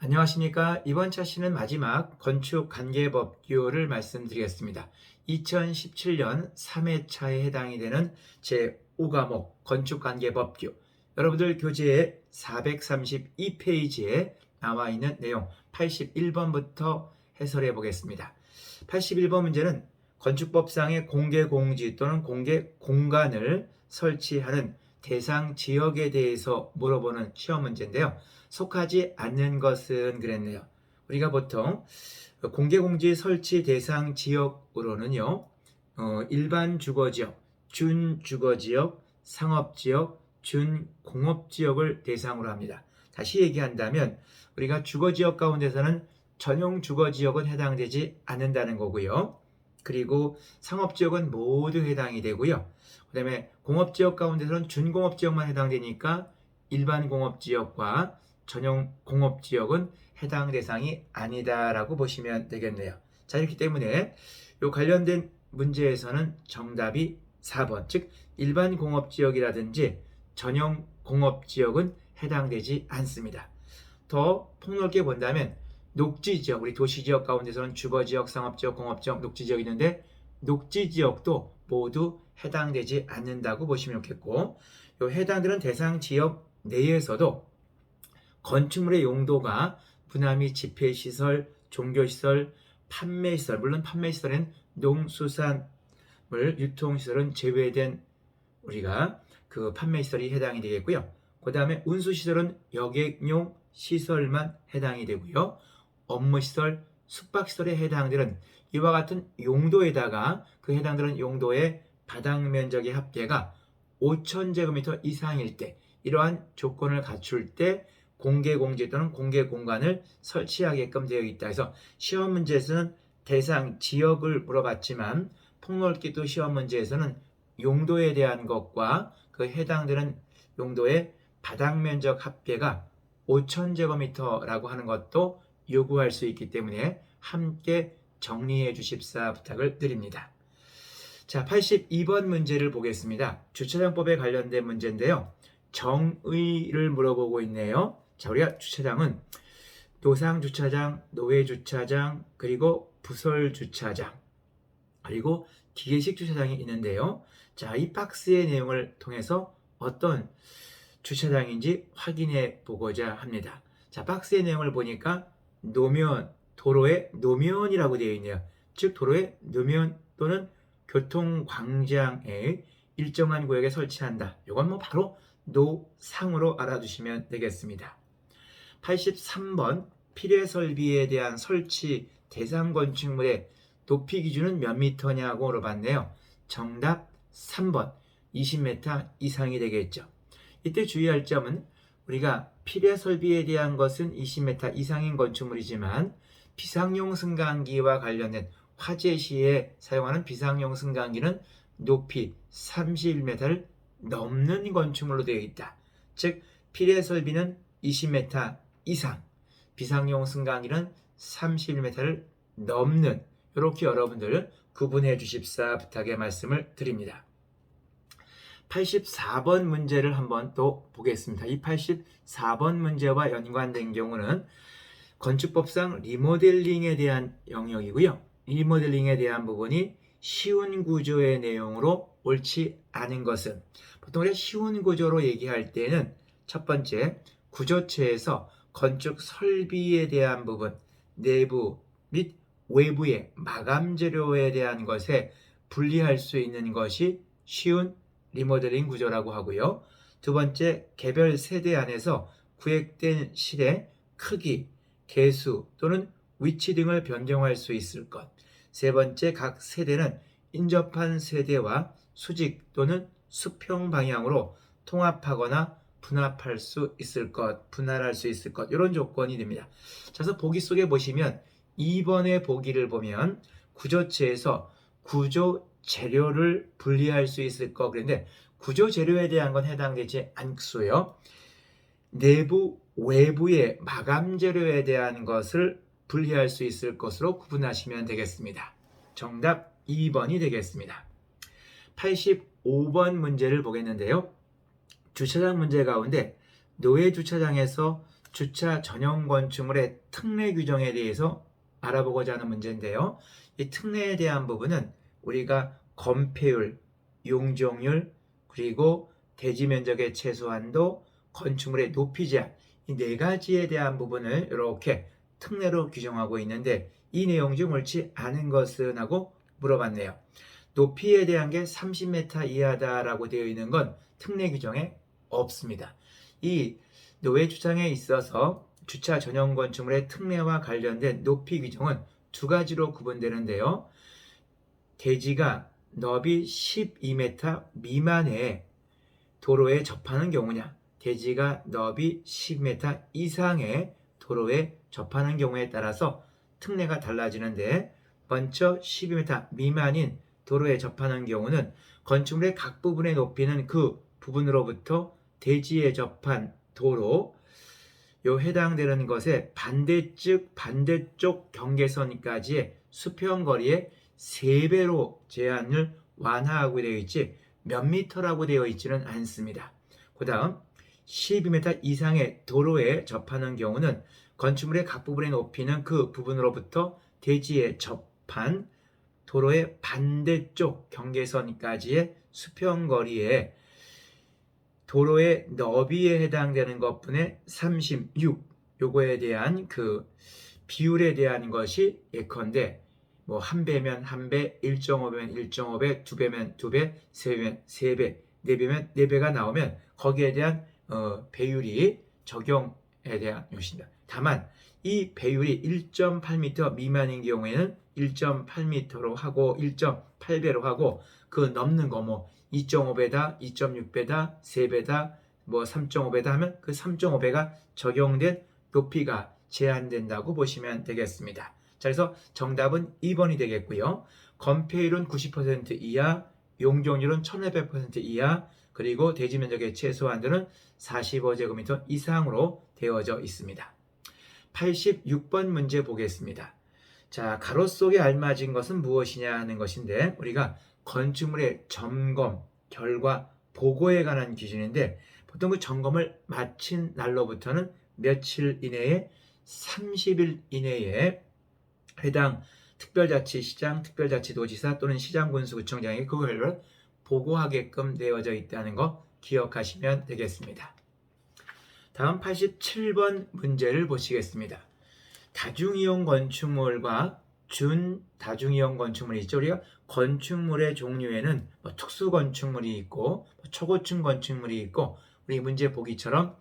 안녕하십니까. 이번 차시는 마지막 건축관계법규를 말씀드리겠습니다. 2017년 3회차에 해당이 되는 제5과목 건축관계법규, 여러분들 교재의 432페이지에 나와 있는 내용 81번부터 해설해 보겠습니다. 81번 문제는 건축법상의 공개공지 또는 공개공간을 설치하는 대상 지역에 대해서 물어보는 시험 문제인데요. 속하지 않는 것은 그랬네요. 우리가 보통 공개공지 설치 대상 지역으로는요, 일반 주거지역, 준주거지역, 상업지역, 준공업지역을 대상으로 합니다. 다시 얘기한다면 우리가 주거지역 가운데서는 전용 주거지역은 해당되지 않는다는 거고요. 그리고 상업지역은 모두 해당이 되고요. 그 다음에 공업지역 가운데서는 준공업지역만 해당되니까 일반 공업지역과 전용 공업지역은 해당 대상이 아니다라고 보시면 되겠네요. 자, 이렇기 때문에 이 관련된 문제에서는 정답이 4번, 즉 일반 공업지역이라든지 전용 공업지역은 해당되지 않습니다. 더 폭넓게 본다면 녹지지역, 우리 도시지역 가운데서는 주거지역, 상업지역, 공업지역, 녹지지역이 있는데 녹지지역도 모두 해당되지 않는다고 보시면 좋겠고, 이 해당되는 대상 지역 내에서도 건축물의 용도가 문화 및 집회시설, 종교시설, 판매시설, 물론 판매시설은 농수산물 유통시설은 제외된 우리가 그 판매시설이 해당이 되겠고요. 그 다음에 운수시설은 여객용 시설만 해당이 되고요. 업무시설, 숙박시설에 해당되는 이와 같은 용도에다가 그 해당되는 용도의 바닥면적의 합계가 5,000제곱미터 이상일 때, 이러한 조건을 갖출 때 공개공지 또는 공개공간을 설치하게끔 되어 있다 해서 시험 문제에서는 대상 지역을 물어봤지만 폭넓게도 시험 문제에서는 용도에 대한 것과 그 해당되는 용도의 바닥면적 합계가 5,000제곱미터라고 하는 것도 요구할 수 있기 때문에 함께 정리해 주십사 부탁을 드립니다. 자, 82번 문제를 보겠습니다. 주차장법에 관련된 문제인데요. 정의를 물어보고 있네요. 자, 우리가 주차장은 노상주차장, 노회주차장, 그리고 부설주차장, 그리고 기계식 주차장이 있는데요. 자, 이 박스의 내용을 통해서 어떤 주차장인지 확인해 보고자 합니다. 자, 박스의 내용을 보니까 노면, 도로의 노면이라고 되어 있네요. 즉 도로의 노면 또는 교통광장에 일정한 구역에 설치한다. 이건 뭐 바로 노상으로 알아두시면 되겠습니다. 83번 필요설비에 대한 설치 대상 건축물의 높이 기준은 몇 미터냐고 물어봤네요. 정답 3번 20m 이상이 되겠죠. 이때 주의할 점은 우리가 필요설비에 대한 것은 20m 이상인 건축물이지만 비상용 승강기와 관련된 화재 시에 사용하는 비상용 승강기는 높이 31m를 넘는 건축물로 되어 있다. 즉 필요설비는 20m 이상, 비상용 승강기는 31m를 넘는, 이렇게 여러분들 구분해 주십사 부탁의 말씀을 드립니다. 84번 문제를 한번 또 보겠습니다. 이 84번 문제와 연관된 경우는 건축법상 리모델링에 대한 영역이고요. 리모델링에 대한 부분이 쉬운 구조의 내용으로 옳지 않은 것은, 보통 우리가 쉬운 구조로 얘기할 때는 첫 번째, 구조체에서 건축 설비에 대한 부분, 내부 및 외부의 마감 재료에 대한 것에 분리할 수 있는 것이 쉬운 리모델링 구조라고 하고요. 두 번째, 개별 세대 안에서 구획된 실의 크기, 개수 또는 위치 등을 변경할 수 있을 것. 세 번째, 각 세대는 인접한 세대와 수직 또는 수평 방향으로 통합하거나 분할할 수 있을 것, 이런 조건이 됩니다. 자, 그래서 보기 속에 보시면 2번의 보기를 보면 구조체에서 구조 재료를 분리할 수 있을 것, 그런데 구조 재료에 대한 건 해당되지 않고요. 내부, 외부의 마감 재료에 대한 것을 분리할 수 있을 것으로 구분하시면 되겠습니다. 정답 2번이 되겠습니다. 85번 문제를 보겠는데요. 주차장 문제 가운데 노회 주차장에서 주차 전용 건축물의 특례 규정에 대해서 알아보고자 하는 문제인데요. 이 특례에 대한 부분은 우리가 건폐율, 용적률, 그리고 대지 면적의 최소한도, 건축물의 높이 제한, 이 네 가지에 대한 부분을 이렇게 특례로 규정하고 있는데, 이 내용 중 옳지 않은 것은 하고 물어봤네요. 높이에 대한 게 30m 이하다라고 되어 있는 건 특례 규정에 없습니다. 이 노외 주차장에 있어서 주차 전용 건축물의 특례와 관련된 높이 규정은 두 가지로 구분되는데요. 대지가 너비 12m 미만의 도로에 접하는 경우냐, 대지가 너비 10m 이상의 도로에 접하는 경우에 따라서 특례가 달라지는데, 먼저 12m 미만인 도로에 접하는 경우는 건축물의 각 부분의 높이는 그 부분으로부터 대지에 접한 도로, 요 해당되는 것의 반대쪽 경계선까지의 수평거리의 3배로 제한을 완화하고 되어 있지 몇 미터라고 되어 있지는 않습니다. 그 다음 12m 이상의 도로에 접하는 경우는 건축물의 각 부분의 높이는 그 부분으로부터 대지에 접한 도로의 반대쪽 경계선까지의 수평거리에 도로의 너비에 해당되는 것분의 36, 요거에 대한 그 비율에 대한 것이 예컨대 뭐 1배면 1배, 1.5배면 1.5배, 2배면 2배, 3배면 3배, 4배면 4배가 나오면 거기에 대한 배율이 적용에 대한 것입니다. 다만 이 배율이 1.8m 미만인 경우에는 1.8m로 하고 1.8배로 하고, 그 넘는 거 뭐 2.5배다, 2.6배다, 3배다, 뭐 3.5배다 하면 그 3.5배가 적용된 높이가 제한된다고 보시면 되겠습니다. 자, 그래서 정답은 2번이 되겠고요. 건폐율은 90% 이하, 용적률은 1500% 이하, 그리고 대지 면적의 최소한도는 45제곱미터 이상으로 되어져 있습니다. 86번 문제 보겠습니다. 자, 가로 속에 알맞은 것은 무엇이냐 하는 것인데, 우리가 건축물의 점검, 결과, 보고에 관한 기준인데, 보통 그 점검을 마친 날로부터는 며칠 이내에 30일 이내에 해당 특별자치시장, 특별자치도지사 또는 시장군수구청장이 그 결과를 보고하게끔 되어져 있다는 거 기억하시면 되겠습니다. 다음 87번 문제를 보시겠습니다. 다중이용 건축물과 준다중이용 건축물이 있죠. 우리가 건축물의 종류에는 뭐 특수건축물이 있고 초고층 건축물이 있고, 우리 문제 보기처럼,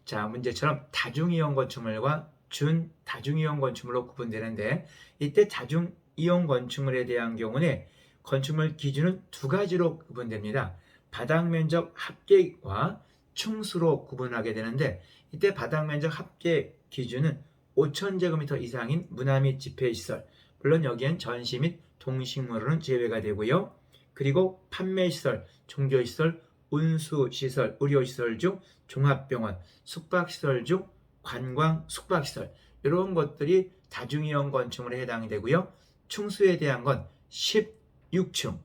자, 문제처럼 다중이용 건축물과 준다중이용 건축물로 구분되는데, 이때 다중이용 건축물에 대한 경우는 건축물 기준은 두 가지로 구분됩니다. 바닥면적 합계와 충수로 구분하게 되는데, 이때 바닥면적 합계 기준은 5,000제곱미터 이상인 문화 및 집회시설, 물론 여기엔 전시 및 동식물은 제외가 되고요. 그리고 판매시설, 종교시설, 운수시설, 의료시설 중 종합병원, 숙박시설 중 관광 숙박시설, 이런 것들이 다중이용 건축물에 해당이 되고요. 충수에 대한 건 16층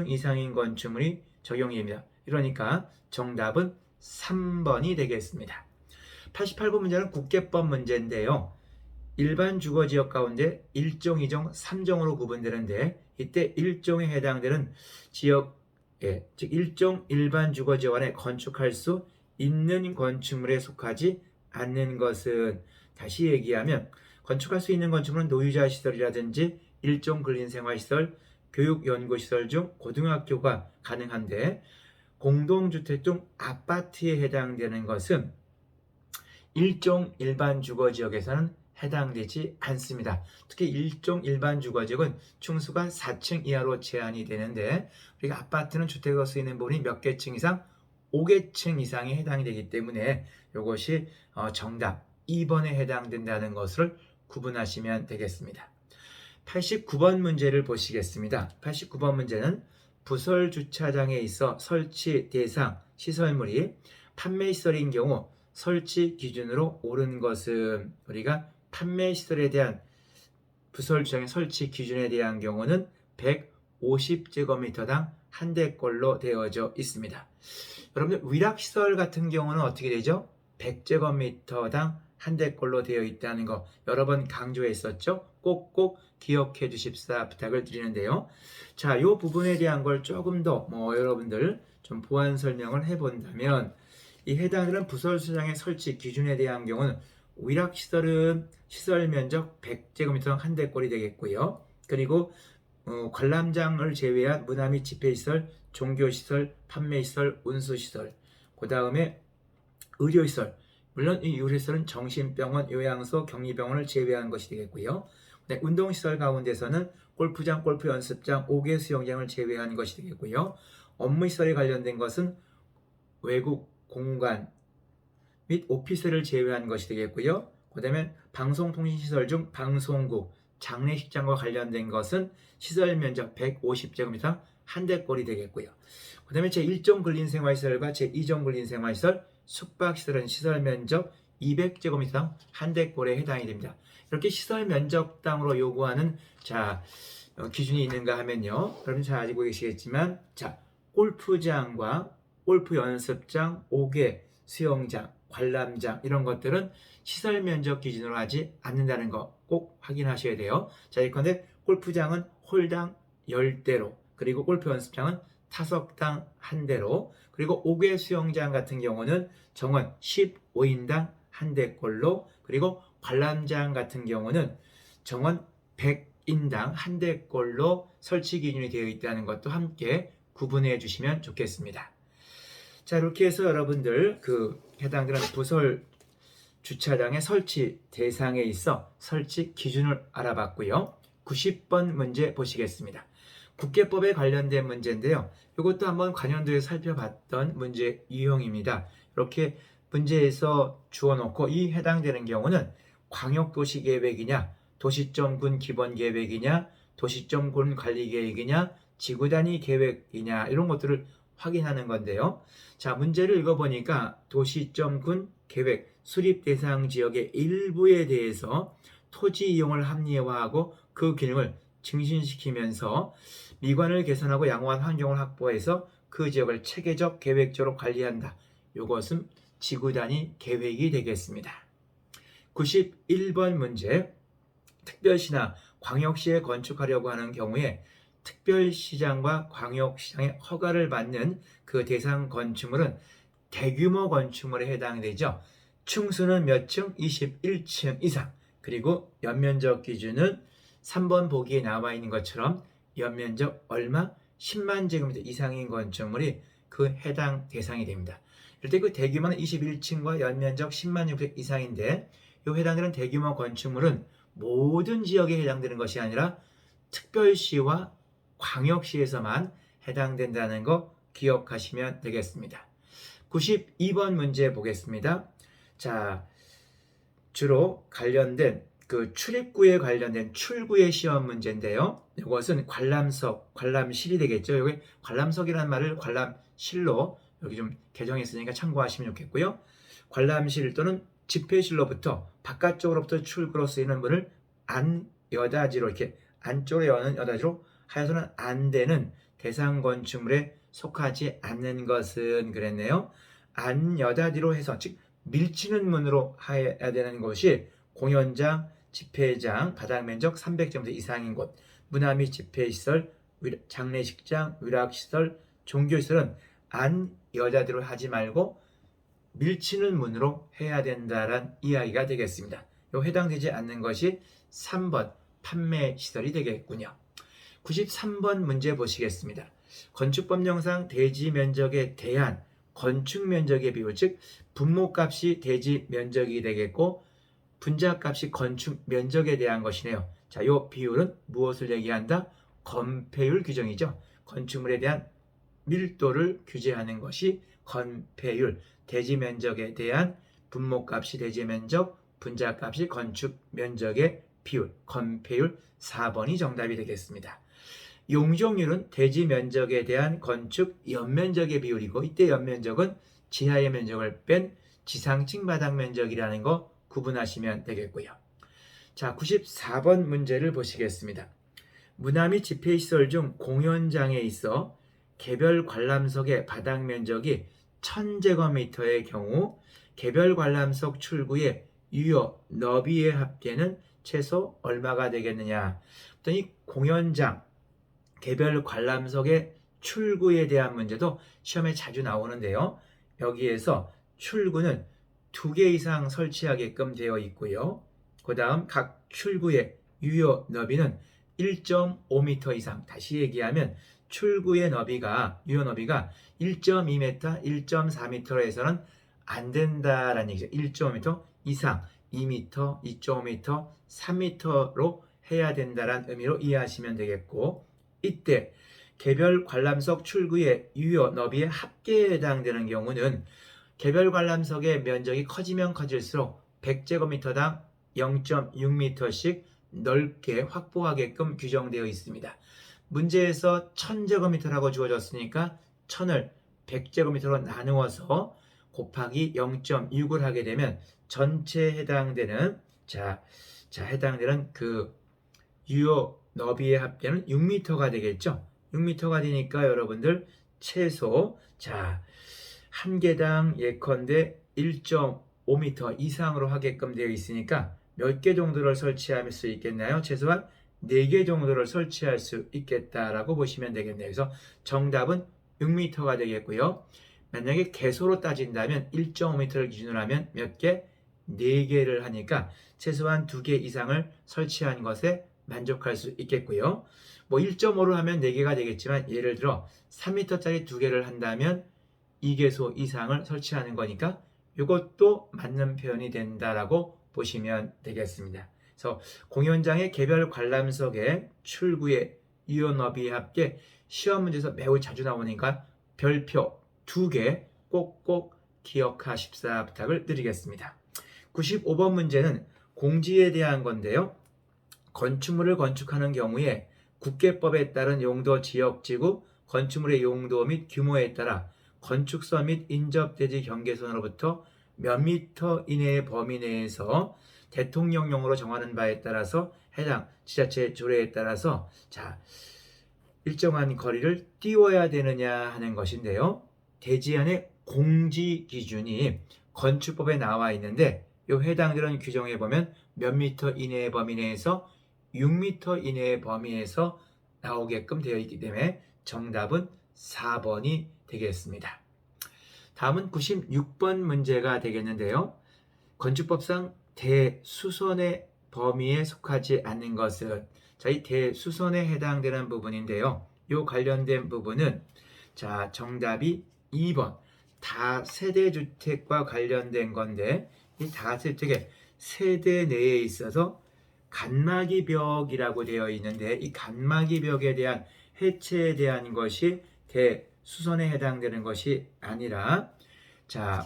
이상인 건축물이 적용이 됩니다. 그러니까 정답은 3번이 되겠습니다. 88번 문제는 국계법 문제인데요. 일반 주거지역 가운데 1종, 2종, 3종으로 구분되는데, 이때 1종에 해당되는 지역에, 즉 1종 일반 주거지역 안에 건축할 수 있는 건축물에 속하지 않는 것은, 다시 얘기하면 건축할 수 있는 건축물은 노유자 시설이라든지 1종 근린생활시설, 교육연구시설 중 고등학교가 가능한데, 공동주택 중 아파트에 해당되는 것은 1종 일반 주거지역에서는 해당되지 않습니다. 특히 1종 일반 주거지역은 층수가 4층 이하로 제한이 되는데, 우리가 아파트는 주택으로 쓰이는 부분이 몇 개층 이상? 5개층 이상에 해당이 되기 때문에 이것이 정답 2번에 해당된다는 것을 구분하시면 되겠습니다. 89번 문제를 보시겠습니다. 89번 문제는 부설 주차장에 있어 설치 대상 시설물이 판매시설인 경우 설치 기준으로 옳은 것은, 우리가 판매시설에 대한 부설 주차장의 설치 기준에 대한 경우는 150제곱미터당 한 대꼴로 되어져 있습니다. 여러분들 위락시설 같은 경우는 어떻게 되죠? 100제곱미터당 한 대꼴로 되어 있다는 거 여러 번 강조했었죠. 꼭꼭 기억해 주십사 부탁을 드리는데요. 자, 이 부분에 대한 걸 조금 더 여러분들 좀 보완 설명을 해본다면 이 해당되는 부설수장의 설치 기준에 대한 경우는 위락시설은 시설 면적 100제곱미터 한 대꼴이 되겠고요. 그리고 관람장을 제외한 문화 및 집회시설, 종교시설, 판매시설, 운수시설, 그 다음에 의료시설, 물론 이 의료시설은 정신병원, 요양소, 격리병원을 제외한 것이 되겠고요. 네, 운동시설 가운데서는 골프장, 골프연습장, 5개 수영장을 제외한 것이 되겠고요. 업무시설에 관련된 것은 외국 공간 및 오피스를 제외한 것이 되겠고요. 그 다음에 방송통신시설 중 방송국, 장례식장과 관련된 것은 시설 면적 150제곱미터 한 대꼴이 되겠고요. 그 다음에 제1종 근린생활시설과 제2종 근린생활시설, 숙박시설은 시설 면적 200제곱미터 한 대꼴에 해당이 됩니다. 이렇게 시설 면적당으로 요구하는 기준이 있는가 하면요. 여러분 잘 알고 계시겠지만 골프장과 골프 연습장, 5개 수영장, 관람장 이런 것들은 시설 면적 기준으로 하지 않는다는 거 꼭 확인하셔야 돼요. 예컨대 골프장은 홀당 10대로, 그리고 골프 연습장은 타석당 1대로, 그리고 5개 수영장 같은 경우는 정원 15인당 1대꼴로, 그리고 관람장 같은 경우는 정원 100인당 1대꼴로 설치 기준이 되어 있다는 것도 함께 구분해 주시면 좋겠습니다. 자, 이렇게 해서 여러분들 해당되는 부설 주차장의 설치 대상에 있어 설치 기준을 알아봤고요. 90번 문제 보시겠습니다. 국계법에 관련된 문제인데요. 이것도 한번 관연도에 살펴봤던 문제 유형입니다. 이렇게 문제에서 주어놓고 이 해당되는 경우는 광역도시계획이냐, 도시점군 기본계획이냐, 도시점군 관리계획이냐, 지구단위 계획이냐 이런 것들을 확인하는 건데요. 자, 문제를 읽어보니까 도시점군 계획 수립 대상 지역의 일부에 대해서 토지 이용을 합리화하고 그 기능을 증진시키면서 미관을 개선하고 양호한 환경을 확보해서 그 지역을 체계적 계획적으로 관리한다. 이것은 지구단위 계획이 되겠습니다. 91번 문제, 특별시나 광역시에 건축하려고 하는 경우에 특별시장과 광역시장의 허가를 받는 그 대상 건축물은 대규모 건축물에 해당되죠. 층수는 몇 층? 21층 이상. 그리고 연면적 기준은 3번 보기에 나와 있는 것처럼 연면적 얼마? 10만 제곱미터 이상인 건축물이 그 해당 대상이 됩니다. 이럴 때 그 대규모는 21층과 연면적 10만 제곱미터 이상인데 이 해당되는 대규모 건축물은 모든 지역에 해당되는 것이 아니라 특별시와 광역시에서만 해당된다는 거 기억하시면 되겠습니다. 92번 문제 보겠습니다. 자, 주로 관련된 출입구에 관련된 출구의 시험 문제인데요. 이것은 관람석, 관람실이 되겠죠. 여기 관람석이라는 말을 관람실로 여기 좀 개정했으니까 참고하시면 좋겠고요. 관람실 또는 집회실로부터 바깥쪽으로부터 출구로 쓰이는 문을 안여닫이로 이렇게 안쪽으로 여는 여닫이로 하여서는 안 되는 대상 건축물에 속하지 않는 것은 그랬네요. 안여닫이로 해서 즉 밀치는 문으로 해야 되는 곳이 공연장, 집회장, 바닥면적 300제곱미터 이상인 곳, 문화 및 집회시설, 장례식장, 위락시설, 종교시설은 안여닫이로 하지 말고 밀치는 문으로 해야 된다는 이야기가 되겠습니다. 해당되지 않는 것이 3번 판매시설이 되겠군요. 93번 문제 보시겠습니다. 건축법령상 대지 면적에 대한 건축 면적의 비율, 즉 분모값이 대지 면적이 되겠고 분자값이 건축 면적에 대한 것이네요. 자, 이 비율은 무엇을 얘기한다? 건폐율 규정이죠. 건축물에 대한 밀도를 규제하는 것이 건폐율, 대지 면적에 대한 분모값이 대지 면적, 분자값이 건축 면적의 비율, 건폐율 4번이 정답이 되겠습니다. 용적률은 대지 면적에 대한 건축 연면적의 비율이고 이때 연면적은 지하의 면적을 뺀 지상층 바닥 면적이라는 거 구분하시면 되겠고요. 자, 94번 문제를 보시겠습니다. 문화 및 집회시설 중 공연장에 있어 개별 관람석의 바닥 면적이 1000제곱미터의 경우 개별 관람석 출구의 유효 너비의 합계는 최소 얼마가 되겠느냐. 이 공연장 개별 관람석의 출구에 대한 문제도 시험에 자주 나오는데요. 여기에서 출구는 2개 이상 설치하게끔 되어 있고요. 그 다음 각 출구의 유효 너비는 1.5m 이상, 다시 얘기하면 출구의 너비가, 유효 너비가 1.2m, 1.4m로 해서는 안 된다라는 얘기죠. 1.5m 이상, 2m, 2.5m, 3m로 해야 된다라는 의미로 이해하시면 되겠고, 이때 개별 관람석 출구의 유효 너비의 합계에 해당되는 경우는 개별 관람석의 면적이 커지면 커질수록 100제곱미터당 0.6m씩 넓게 확보하게끔 규정되어 있습니다. 문제에서 1000제곱미터라고 주어졌으니까 1000을 100제곱미터로 나누어서 곱하기 0.6을 하게 되면 전체에 해당되는 해당되는 그 유효 너비의 합계는 6m가 되겠죠. 6m가 되니까 여러분들 최소 한 개당 예컨대 1.5m 이상으로 하게끔 되어 있으니까 몇 개 정도를 설치할 수 있겠나요? 최소한 4개 정도를 설치할 수 있겠다라고 보시면 되겠네요. 그래서 정답은 6m가 되겠고요. 만약에 개소로 따진다면 1.5m를 기준으로 하면 몇 개? 4개를 하니까 최소한 2개 이상을 설치한 것에 만족할 수 있겠고요. 1.5로 하면 4개가 되겠지만 예를 들어 3m짜리 2개를 한다면 2개소 이상을 설치하는 거니까 이것도 맞는 표현이 된다라고 보시면 되겠습니다. 그래서 공연장의 개별 관람석의 출구의 유효 너비 합계 시험 문제에서 매우 자주 나오니까 별표 2개 꼭꼭 기억하십사 부탁을 드리겠습니다. 95번 문제는 공지에 대한 건데요. 건축물을 건축하는 경우에 국계법에 따른 용도 지역지구 건축물의 용도 및 규모에 따라 건축서 및 인접대지 경계선으로부터 몇 미터 이내의 범위 내에서 대통령령으로 정하는 바에 따라서 해당 지자체 조례에 따라서 일정한 거리를 띄워야 되느냐 하는 것인데요. 대지안의 공지 기준이 건축법에 나와 있는데 이 해당되는 규정에 보면 몇 미터 이내의 범위 내에서 6m 이내의 범위에서 나오게끔 되어 있기 때문에 정답은 4번이 되겠습니다. 다음은 96번 문제가 되겠는데요. 건축법상 대수선의 범위에 속하지 않는 것은 이 대수선에 해당되는 부분인데요. 이 관련된 부분은 정답이 2번 다세대주택과 관련된 건데 이 다세대주택의 세대 내에 있어서 간막이벽이라고 되어 있는데 이 간막이벽에 대한 해체에 대한 것이 대수선에 해당되는 것이 아니라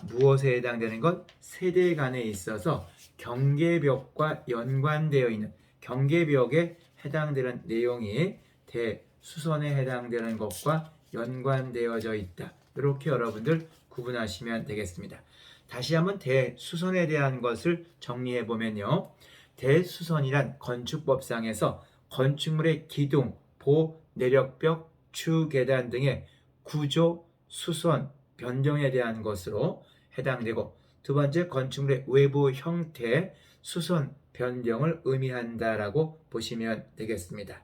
무엇에 해당되는 것? 세대 간에 있어서 경계벽과 연관되어 있는 경계벽에 해당되는 내용이 대수선에 해당되는 것과 연관되어져 있다. 이렇게 여러분들 구분하시면 되겠습니다. 다시 한번 대수선에 대한 것을 정리해 보면요. 대수선이란 건축법상에서 건축물의 기둥, 보, 내력벽, 추, 계단 등의 구조, 수선, 변경에 대한 것으로 해당되고 두 번째 건축물의 외부 형태, 수선, 변경을 의미한다라고 보시면 되겠습니다.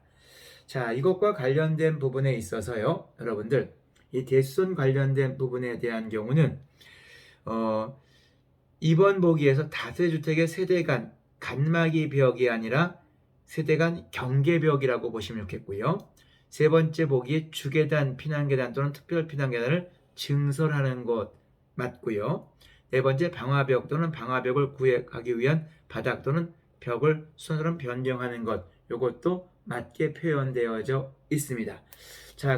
이것과 관련된 부분에 있어서요. 여러분들 이 대수선 관련된 부분에 대한 경우는 2번 보기에서 다세대주택의 세대 간 간막이 벽이 아니라 세대 간 경계벽이라고 보시면 좋겠고요. 세 번째 보기에 주계단, 피난계단 또는 특별 피난계단을 증설하는 것 맞고요. 네 번째 방화벽 또는 방화벽을 구획하기 위한 바닥 또는 벽을 수선으로 변경하는 것 이것도 맞게 표현되어져 있습니다.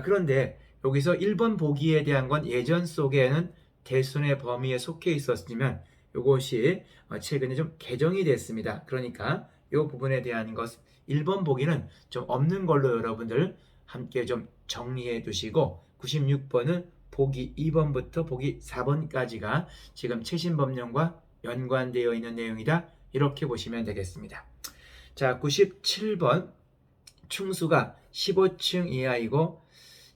그런데 여기서 1번 보기에 대한 건 예전 속에는 대수선의 범위에 속해 있었지만 이것이 최근에 좀 개정이 됐습니다. 그러니까 이 부분에 대한 것 1번 보기는 좀 없는 걸로 여러분들 함께 좀 정리해 두시고 96번은 보기 2번부터 보기 4번까지가 지금 최신 법령과 연관되어 있는 내용이다. 이렇게 보시면 되겠습니다. 97번 충수가 15층 이하이고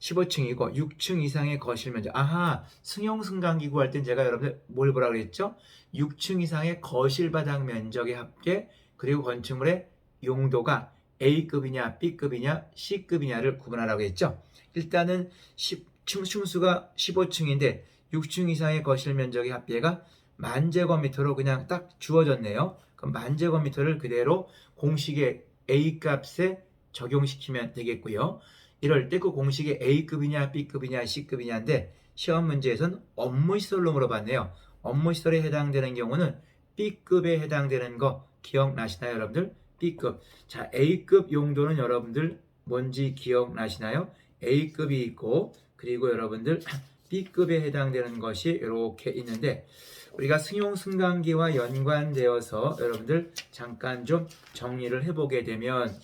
15층이고 6층 이상의 거실 면적. 아하, 승용승강기구 할 땐 제가 여러분들 뭘 보라 그랬죠? 6층 이상의 거실 바닥 면적의 합계, 그리고 건축물의 용도가 A급이냐 B급이냐 C급이냐를 구분하라고 했죠. 일단은 층수가 15층인데 6층 이상의 거실 면적의 합계가 10,000제곱미터로 그냥 딱 주어졌네요. 그럼 10,000제곱미터를 그대로 공식의 A값에 적용시키면 되겠고요. 이럴 때 그 공식이 A급이냐 B급이냐 C급이냐인데 시험 문제에서는 업무시설로 물어봤네요. 업무시설에 해당되는 경우는 B급에 해당되는 거 기억나시나요, 여러분들? B급. 자, A급 용도는 여러분들 뭔지 기억나시나요? A급이 있고, 그리고 여러분들 B급에 해당되는 것이 이렇게 있는데, 우리가 승용승강기와 연관되어서 여러분들 잠깐 좀 정리를 해보게 되면,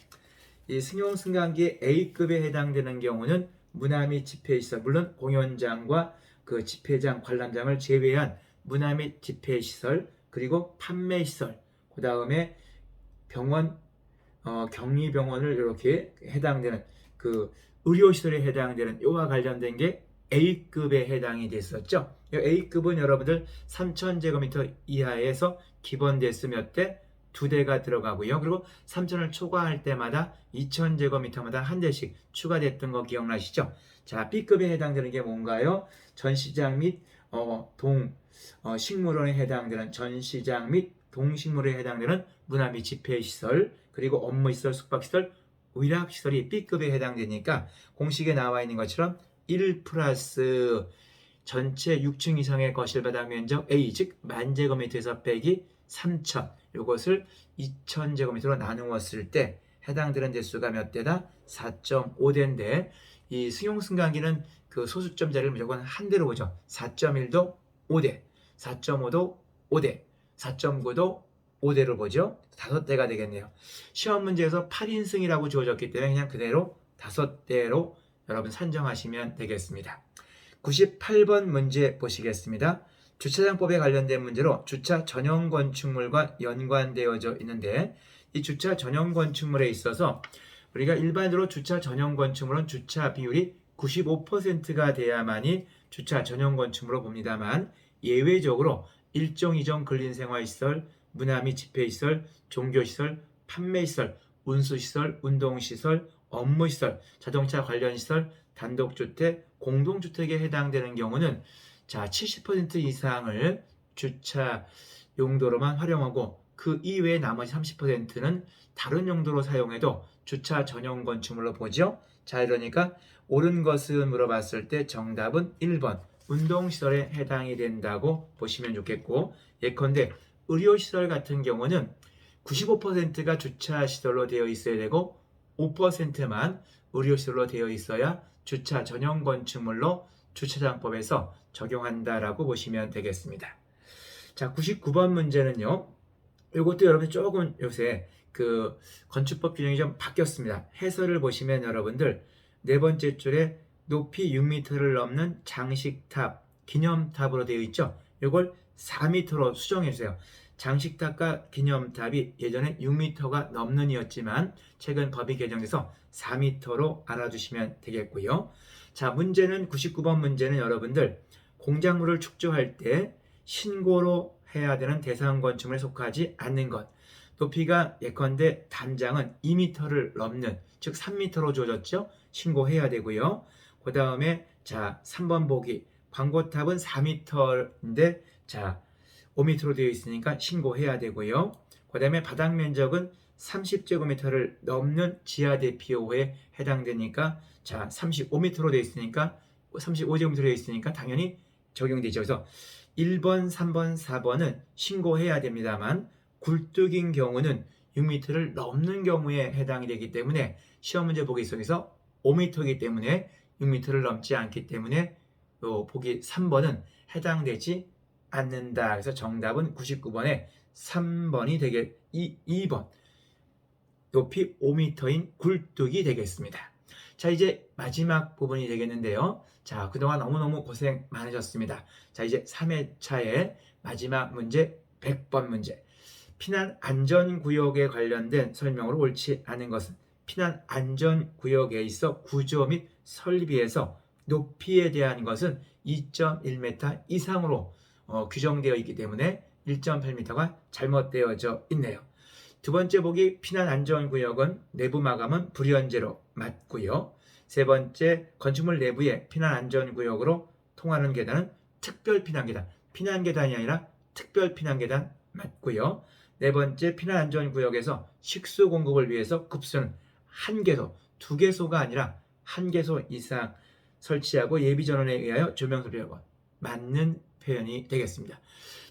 이 승용승강기 A급에 해당되는 경우는 문화 및 집회시설, 물론 공연장과 그 집회장, 관람장을 제외한 문화 및 집회시설, 그리고 판매시설, 그 다음에 병원, 격리병원을 이렇게 해당되는 그 의료시설에 해당되는 이와 관련된 게 A급에 해당이 됐었죠. A급은 여러분들 3,000제곱미터 이하에서 기본 대수 몇 대? 2대가 들어가고요. 그리고 3,000을 초과할 때마다 2,000제곱미터마다 한 대씩 추가됐던 거 기억나시죠? 자, B급에 해당되는 게 뭔가요? 전시장 및 식물원에 해당되는 전시장 및 동식물에 해당되는 문화 및 집회시설, 그리고 업무시설, 숙박시설, 의학시설이 B급에 해당되니까 공식에 나와 있는 것처럼 1 플러스 전체 6층 이상의 거실 바닥 면적 A, 즉 10,000제곱미터에서 빼기 3,000, 이것을 2,000제곱미터로 나누었을 때 해당되는 대수가 몇 대다? 4.5대인데 이 승용승강기는 그 소수점 자리를 무조건 한 대로 보죠. 4.1도 5대, 4.5도 5대, 4.9도 5대로 보죠. 5대가 되겠네요. 시험 문제에서 8인승이라고 주어졌기 때문에 그냥 그대로 5대로 여러분 산정하시면 되겠습니다. 98번 문제 보시겠습니다. 주차장법에 관련된 문제로 주차 전용 건축물과 연관되어져 있는데, 이 주차 전용 건축물에 있어서 우리가 일반적으로 주차 전용 건축물은 주차 비율이 95%가 돼야만이 주차 전용 건축물로 봅니다만, 예외적으로 일종 이종 근린생활시설, 문화 및 집회시설, 종교시설, 판매시설, 운수시설, 운동시설, 업무시설, 자동차 관련시설, 단독주택, 공동주택에 해당되는 경우는 자, 70% 이상을 주차 용도로만 활용하고 그 이외의 나머지 30%는 다른 용도로 사용해도 주차 전용 건축물로 보죠. 자, 그러니까 옳은 것을 물어봤을 때 정답은 1번 운동시설에 해당이 된다고 보시면 좋겠고, 예컨대 의료시설 같은 경우는 95%가 주차시설로 되어 있어야 되고 5%만 의료시설로 되어 있어야 주차 전용 건축물로 주차장법에서 적용한다라고 보시면 되겠습니다. 자, 99번 문제는요. 이것도 여러분 조금 요새 그 건축법 규정이 좀 바뀌었습니다. 해설을 보시면 여러분들 네 번째 줄에 높이 6m를 넘는 장식탑, 기념탑으로 되어 있죠. 이걸 4m로 수정해 주세요. 장식탑과 기념탑이 예전에 6m가 넘는 이었지만 최근 법이 개정돼서 4m로 알아두시면 되겠고요. 자, 문제는 99번 문제는 여러분들 공작물을 축조할 때 신고로 해야 되는 대상 건축물에 속하지 않는 것. 높이가 예컨대 단장은 2m를 넘는, 즉 3m로 주어졌죠. 신고해야 되고요. 그 다음에 자, 3번 보기. 광고탑은 4m인데 자, 5m로 되어 있으니까 신고해야 되고요. 그 다음에 바닥 면적은 30제곱미터를 넘는 지하 대피호에 해당되니까 자, 35m로 되어 있으니까 35제곱미터로 되어 있으니까 당연히 적용되죠. 그래서 1번, 3번, 4번은 신고해야 됩니다만 굴뚝인 경우는 6m를 넘는 경우에 해당이 되기 때문에 시험 문제 보기 속에서 5m이기 때문에 6m를 넘지 않기 때문에 보기 3번은 해당되지 않는다. 그래서 정답은 99번에 3번이 되게 2번 높이 5m인 굴뚝이 되겠습니다. 자, 이제 마지막 부분이 되겠는데요. 자, 그동안 너무너무 고생 많으셨습니다. 자, 이제 3회차의 마지막 문제 100번 문제. 피난 안전구역에 관련된 설명으로 옳지 않은 것은 피난 안전구역에 있어 구조 및 설비에서 높이에 대한 것은 2.1m 이상으로 규정되어 있기 때문에 1.8m가 잘못되어져 있네요. 두 번째 보기 피난안전구역은 내부 마감은 불연제로 맞고요. 세 번째 건축물 내부의 피난안전구역으로 통하는 계단은 특별피난계단, 피난계단이 아니라 특별피난계단 맞고요. 네 번째 피난안전구역에서 식수 공급을 위해서 급수는 한 개소, 두 개소가 아니라 한 개소 이상 설치하고 예비전원에 의하여 조명설비하고 맞는 표현이 되겠습니다.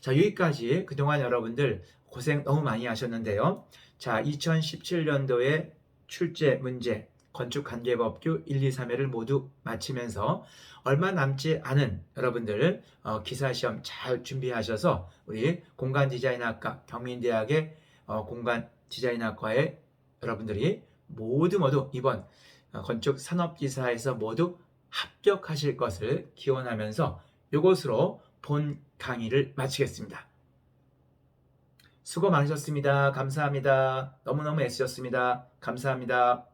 자, 여기까지 그동안 여러분들 고생 너무 많이 하셨는데요. 자, 2017년도에 출제 문제 건축관계법규 1, 2, 3회를 모두 마치면서 얼마 남지 않은 여러분들 기사시험 잘 준비하셔서 우리 공간디자인학과 경민대학의 공간디자인학과의 여러분들이 모두 이번 건축산업기사에서 모두 합격하실 것을 기원하면서 이것으로 본 강의를 마치겠습니다. 수고 많으셨습니다. 감사합니다. 너무너무 애쓰셨습니다. 감사합니다.